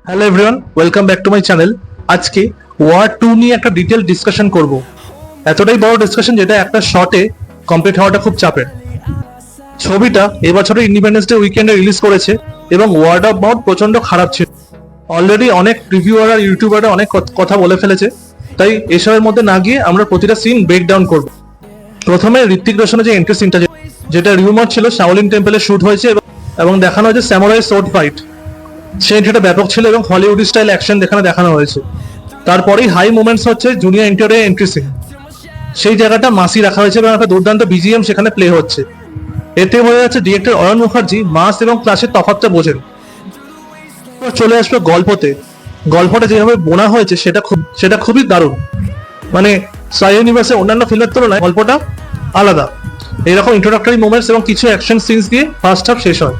Hello everyone, welcome back to my channel. আজকে war 2 নিয়ে একটা ডিটেল ডিসকাশন করব। এতটাই বড় ডিসকাশন যেটা একটা শর্টে কমপ্লিট হওয়াটা খুব চাপের। ছবিটা এবছরের ইন্ডিপেন্ডেন্স ডে উইকেন্ডে রিলিজ করেছে এবং ওয়ার্ড অফ মাউথ প্রচন্ড খারাপ ছিল। অলরেডি অনেক রিভিউয়ার আর ইউটিউবাররা অনেক কথা বলে ফেলেছে, তাই এসবের মধ্যে না গিয়ে আমরা প্রতিটা সিন ব্রেক ডাউন করব। প্রথমে ঋত্বিক রোশনের যে এন্ট্রি সিনটা, যেটা রিউমার ছিল শাওলিন টেম্পলে শুট হয়েছে এবং দেখানো হয়েছে স্যামুরাই সোর্ড ফাইট, সেই এন্ট্রিটা ব্যাপক ছিল এবং হলিউড স্টাইল অ্যাকশন দেখানো হয়েছে। তারপরেই হাই মোমেন্টস হচ্ছে জুনিয়র এনটিআরের এন্ট্রি সিন। সেই জায়গাটা মাসি রাখা হয়েছে এবং একটা দুর্দান্ত বিজিএম সেখানে প্লে হচ্ছে। এতে হয়ে যাচ্ছে ডিরেক্টর অয়ন মুখার্জি মাস এবং ক্লাসের তফাৎটা বোঝেন। চলে আসবে গল্পটা যেভাবে বোনা হয়েছে সেটা খুবই দারুণ। মানে স্কাই ইউনিভার্সের অন্যান্য ফিল্মের তুলনায় গল্পটা আলাদা। এরকম ইন্ট্রোডাক্টরি মোমেন্টস এবং কিছু অ্যাকশন সিনস দিয়ে ফার্স্ট হাফ শেষ হয়।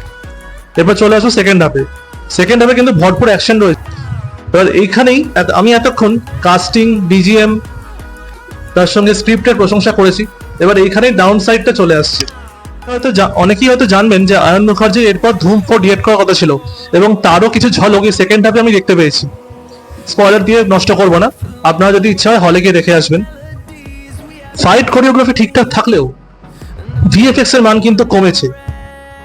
এরপর চলে আসবো সেকেন্ড হাফে কিন্তু ভরপুর অ্যাকশন রয়েছে। এবার এইখানেই আমি এতক্ষণ কাস্টিং, ডিজিএম, তার সঙ্গে স্ক্রিপ্টের প্রশংসা করেছি। এবার এইখানেই ডাউন সাইডটা চলে আসছে। অনেকেই হয়তো জানবেন যে আয়ন মুখার্জি এরপর ধুম 4 ডিরেক্ট করার কথা ছিল এবং তারও কিছু ঝলক এই সেকেন্ড হাফে আমি দেখতে পেয়েছি। স্পয়লার দিয়ে নষ্ট করবো না, আপনারা যদি ইচ্ছা হয় হলে গিয়ে দেখে আসবেন। ফাইট কোরিওগ্রাফি ঠিকঠাক থাকলেও ভিএফএক্স এর মান কিন্তু কমেছে।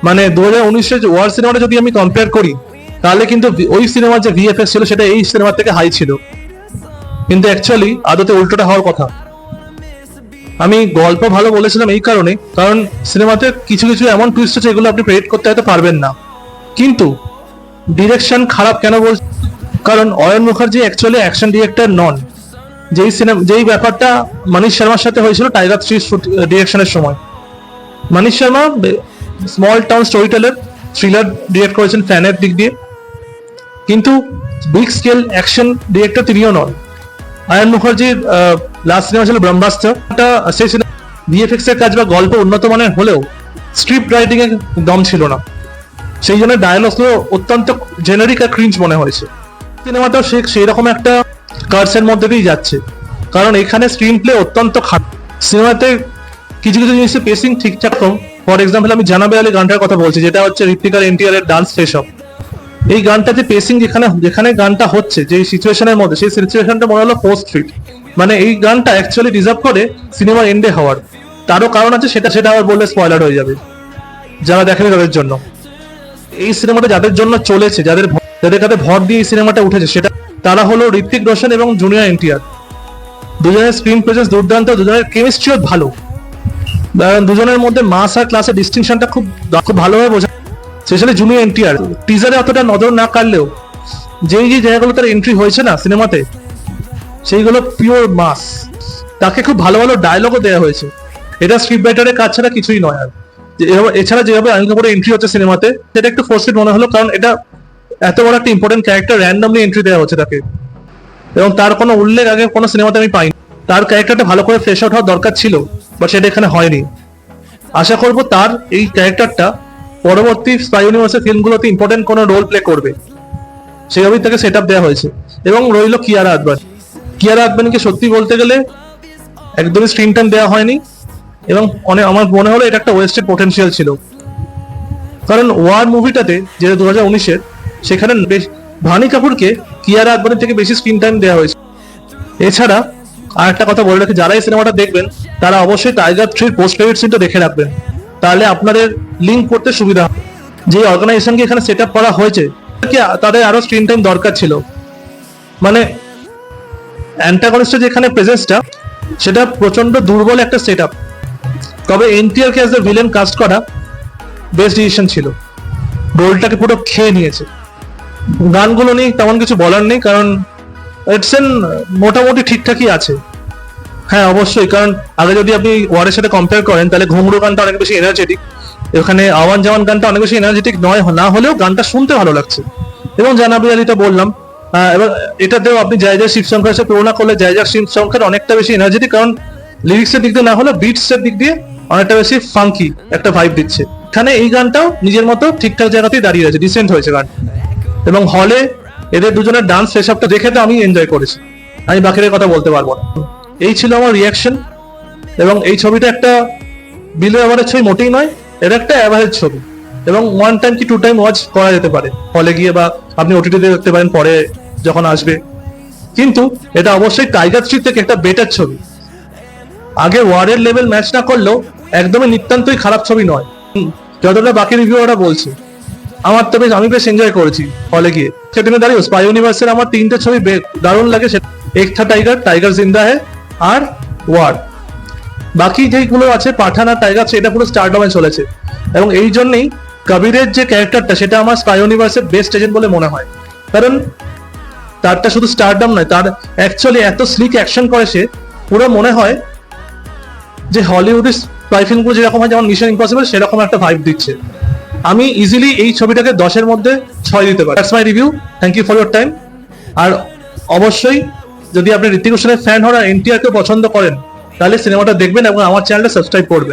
মানে 2019-এর ওয়ার সিনেমাটা যদি আমি কম্পেয়ার করি, তাহলে কিন্তু ওই সিনেমার যে ভিএফএক্স ছিল সেটা এই সিনেমার থেকে হাই ছিল, কিন্তু অ্যাকচুয়ালি আদতে উল্টোটা হওয়ার কথা। আমি গল্প ভালো বলেছিলাম এই কারণ সিনেমাতে কিছু কিছু এমন টুইস্ট আছে এগুলো আপনি প্রেডিক্ট করতে হয়তো পারবেন না। কিন্তু ডিরেকশন খারাপ কেন বলছি? কারণ Ayan Mukherjee actually action director নন। যেই ব্যাপারটা মানিশ শর্মার সাথে হয়েছিল টাইগার 3 ডিরেকশনের সময়। Maneesh Sharma small town story teller, thriller direct করেছেন ফ্যানের দিক দিয়ে, কিন্তু বিগ স্কেল অ্যাকশন ডিরেক্টর তিনিও নন। আয়ন মুখার্জির লাস্ট সিনেমা ছিল ব্রহ্মাস্ত্র। সেই সিনেমা ভিএফএক্স এর কাজ বা গল্প উন্নত মানের হলেও স্ক্রিপ্ট রাইটিং এর দম ছিল না। সেই জন্য ডায়ালগগুলো অত্যন্ত জেনারিক আর ক্রিঞ্জ মনে হয়েছে। সিনেমাটাও সেই রকম একটা কার্সের মধ্যে দিয়েই যাচ্ছে, কারণ এখানে স্ক্রিন প্লে অত্যন্ত খারাপ। সিনেমাতে কিছু কিছু জিনিসের পেসিং ঠিকঠাক কম। ফর এক্সাম্পল আমি জানাবে আলী গানটার কথা বলছি, যেটা হচ্ছে ঋত্বিক আর এনটিআর এর ডান্স ফেস অফ। এই গানটাতে পেসিং যেখানে গানটা হচ্ছে যে সিচুয়েশনের মধ্যে, সেই সিচুয়েশনটা মনে হলো পোস্ট ফিট। মানে এই গানটা অ্যাকচুয়ালি ডিজার্ভ করে সিনেমার এন্ডে হওয়ার। তারও কারণ আছে, সেটা আবার বললে স্পয়লার হয়ে যাবে যারা দেখেনি তাদের জন্য। এই সিনেমাটা যাদের জন্য চলেছে, যাদের কাছে ভর দিয়ে এই সিনেমাটা উঠেছে, তারা হলো ঋত্বিক রোশন এবং জুনিয়র এনটিআর। দুজনের স্ক্রিন প্রেজেন্স দুর্দান্ত, দুজনের কেমিস্ট্রিও ভালো। দুজনের মধ্যে মাস আর ক্লাসের ডিস্টিংশনটা খুব ভালোভাবে বোঝা, স্পেশালি জুনিয়র এনটিআর। টিজারে অতটা নজর না কাটলেও যেই জায়গাগুলো তার এন্ট্রি হয়েছে না সিনেমাতে, সেইগুলো পিওর মাস। তাকে খুব ভালো ভালো ডায়লগও দেওয়া হয়েছে। এটা স্ক্রিপ্ট রাইটারের কাজ ছাড়া কিছুই নয়। আর এছাড়া যেভাবে অনিল কাপুরের এন্ট্রি হচ্ছে সিনেমাতে, সেটা একটু ফোর্সড মনে হলো, কারণ এটা এত বড় একটা ইম্পর্টেন্ট ক্যারেক্টার র্যান্ডমলি এন্ট্রি দেওয়া হচ্ছে তাকে, এবং তার কোনো উল্লেখ আগে কোনো সিনেমাতে আমি পাইনি। তার ক্যারেক্টারটা ভালো করে ফ্রেশ আউট হওয়ার দরকার ছিল, বাট সেটা এখানে হয়নি। আশা করবো তার এই ক্যারেক্টারটা পরবর্তী স্পাই ইউনিভার্সের ফিল্মগুলোতে ইম্পর্টেন্ট কোনো রোল প্লে করবে, সেইভাবেই তাকে সেট আপ দেওয়া হয়েছে। এবং রইল কিয়ারা আদবানিকে সত্যি বলতে গেলে একদমই স্ক্রিন টাইম দেওয়া হয়নি, এবং আমার মনে হলো এটা একটা ওয়েস্টেড পোটেনশিয়াল ছিল। কারণ ওয়ার মুভিটাতে, যেটা 2019-এর, সেখানে ভানি কাপুরকে কিয়ারা আদবানির থেকে বেশি স্ক্রিন টাইম দেওয়া হয়েছে। এছাড়া আর একটা কথা বলে রাখি, যারা এই সিনেমাটা দেখবেন তারা অবশ্যই টাইগার 3 পোস্ট ক্রেডিট সিনটা দেখে রাখবেন, তাহলে আপনাদের লিঙ্ক করতে সুবিধা হবে। যে অর্গানাইজেশনকে এখানে সেট আপ করা হয়েছে, তাদের আরো স্ক্রিন টাইম দরকার ছিল। মানে অ্যান্টাগনিস্টের যেখানে প্রেজেন্সটা, সেটা প্রচন্ড দুর্বল একটা সেট আপ। তবে এনটিআর কে অ্যাজ দ্য ভিলেন কাস্ট করা বেস্ট ডিসিশন ছিল। রোলটাকে পুরো খেয়ে নিয়েছে। গানগুলো নিয়ে তেমন কিছু বলার নেই, কারণ মোটামুটি ঠিকঠাকই আছে। হ্যাঁ অবশ্যই, কারণ আগে যদি আপনি ওয়ারের সাথে কম্পেয়ার করেন, তাহলে ঘুমরু গানটা অনেক বেশি এনার্জেটিক, এখানে আওয়ান জাওয়ান গানটা অনেক বেশি এনার্জেটিক না হলেও গানটা শুনতে ভালো লাগছে। এবং জানাবি আলীটা বললাম, এবার এটাতেও আপনি জায়জার শিব সংখ্যার সাথে তুলনা করলে জায়জার শিব সংখ্যার অনেকটা বেশি এনার্জেটিক, কারণ লিরিক্সের দিক দিয়ে না হলে বিটসের দিক দিয়ে অনেকটা বেশি ফাঙ্কি একটা ভাইব দিচ্ছে। এখানে এই গানটাও নিজের মতো ঠিকঠাক জায়গাতেই দাঁড়িয়ে আছে, ডিসেন্ট হয়েছে গান। এবং হলে এদের দুজনের ডান্স সেসবটা দেখে তো আমি এনজয় করেছি, আমি বাকিদের কথা বলতে পারবো না। এই ছিল আমার রিয়াকশন। এবং এই ছবিটা একটা বিলো অ্যাভারেজ ছবি মোটেই নয়, এটা একটা অ্যাভারেজ ছবি। এবং 1 টাইম কি 2 টাইম ওয়াচ করা যেতে পারে হলে গিয়ে, বা আপনি ওটিটিতে দেখতে পারেন পরে যখন আসবে। কিন্তু এটা অবশ্যই টাইগার 3 থেকে একটা বেটার ছবি। আগে ওয়ারের লেভেল ম্যাচ না করলেও একদমই নিতান্তই খারাপ ছবি নয়, যতটা বাকি রিভিউয়াররা বলছে। আমার তো আমি বেশ এনজয় করেছি হলে গিয়ে। সেদিনে দাঁড়িয়ে স্পাই ইউনিভার্সের আমার 3টে ছবি দারুণ লাগে, এক থা টাইগার, টাইগার জিন্দা হ্যায় আর ওয়ার। বাকি যেগুলো আছে পাঠান আর টাইগার, সেটা পুরো স্টারডমে চলেছে। এবং এই জন্যই কবিরের যে ক্যারেক্টারটা, সেটা আমার স্পাই ইউনিভার্সের বেস্ট এজেন্ট বলে মনে হয়। কারণ তারটা শুধু স্টারডম নয়, তার অ্যাকচুয়ালি এত স্লিক অ্যাকশন করে সে, পুরো মনে হয় যে হলিউডের স্পাই ফিল্মগুলো যেরকম হয়, যেমন মিশন ইম্পসিবল, সেরকম একটা ভাইব দিচ্ছে। আমি ইজিলি এই ছবিটাকে 10-এর মধ্যে 6 দিতে পারি। That's my review. Thank you for your time. আর অবশ্যই যদি আপনি ঋত্বিক রোশনের ফ্যান হন আর এনটিআর কে পছন্দ করেন, তাহলে সিনেমাটা দেখবেন এবং আমার চ্যানেলটা সাবস্ক্রাইব করবেন।